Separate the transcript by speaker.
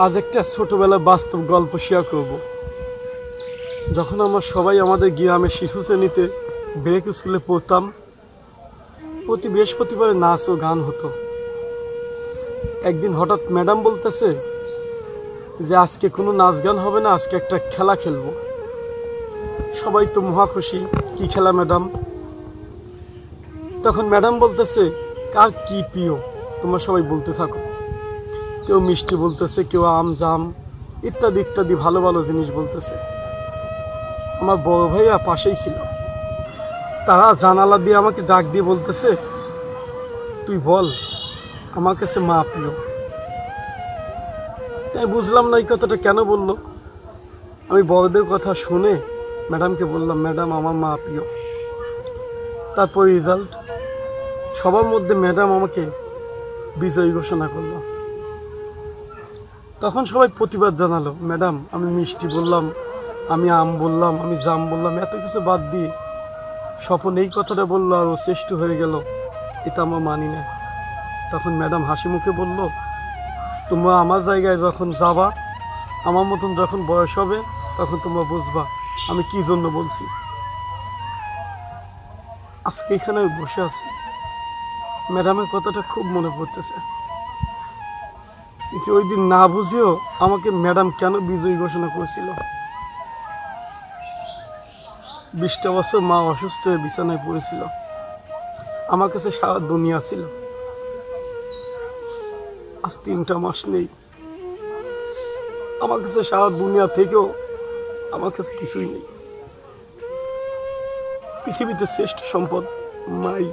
Speaker 1: আজ একটা ছোটবেলা বাস্তব গল্প শেয়ার করব। যখন আমরা সবাই আমাদের গ্রামের শিশু শ্রেণীতে ব্রেক স্কুলে পড়তাম, প্রতি বৃহস্পতিবারে নাচ ও গান হতো। একদিন হঠাৎ ম্যাডাম বলতেছে যে আজকে কোনো নাচ গান হবে না, আজকে একটা খেলা খেলবো। সবাই তো মহা খুশি। কি খেলা ম্যাডাম? তখন ম্যাডাম বলতেছে, কার কি প্রিয় তোমরা সবাই বলতে থাকো। কেউ মিষ্টি বলতেছে, কেউ আম জাম ইত্যাদি ইত্যাদি ভালো ভালো জিনিস বলতেছে। আমার বড় ভাইয়া পাশেই ছিল। তারা জানালা দিয়ে আমাকে ডাক দিয়ে বলতেছে, তুই বল আমার কাছে মা প্রিয়। তাই বুঝলাম না এই কথাটা কেন বললো। আমি বড়দের কথা শুনে ম্যাডামকে বললাম, ম্যাডাম আমার মা প্রিয়। তারপর রেজাল্ট, সবার মধ্যে ম্যাডাম আমাকে বিজয়ী ঘোষণা করলো। তখন সবাই প্রতিবাদ জানালো, ম্যাডাম আমি মিষ্টি বললাম, আমি আম বললাম, আমি জাম বললাম, এত কিছু বাদ দিয়ে স্বপন এই কথাটা বললো আর ও শ্রেষ্ঠ হয়ে গেল, এটা আমরা মানি না। তখন ম্যাডাম হাসি মুখে বলল, তোমরা আমার জায়গায় যখন যাবা, আমার মতন যখন বয়স হবে, তখন তোমরা বুঝবা আমি কি জন্য বলছি। আজকে এখানে আমি বসে আছি, ম্যাডামের কথাটা খুব মনে পড়তেছে। ওই দিন না বুঝেও আমাকে ম্যাডাম কেন বিজয়ী ঘোষণা করেছিল। 20টা বছর মা অসুস্থ হয়ে বিছানায় পড়েছিল, আমার কাছে সারা দুনিয়া ছিল। আজ 3টা মাস নেই, আমার কাছে সারা দুনিয়া থেকেও আমার কাছে কিছুই নেই। পৃথিবীতে শ্রেষ্ঠ সম্পদ মাই।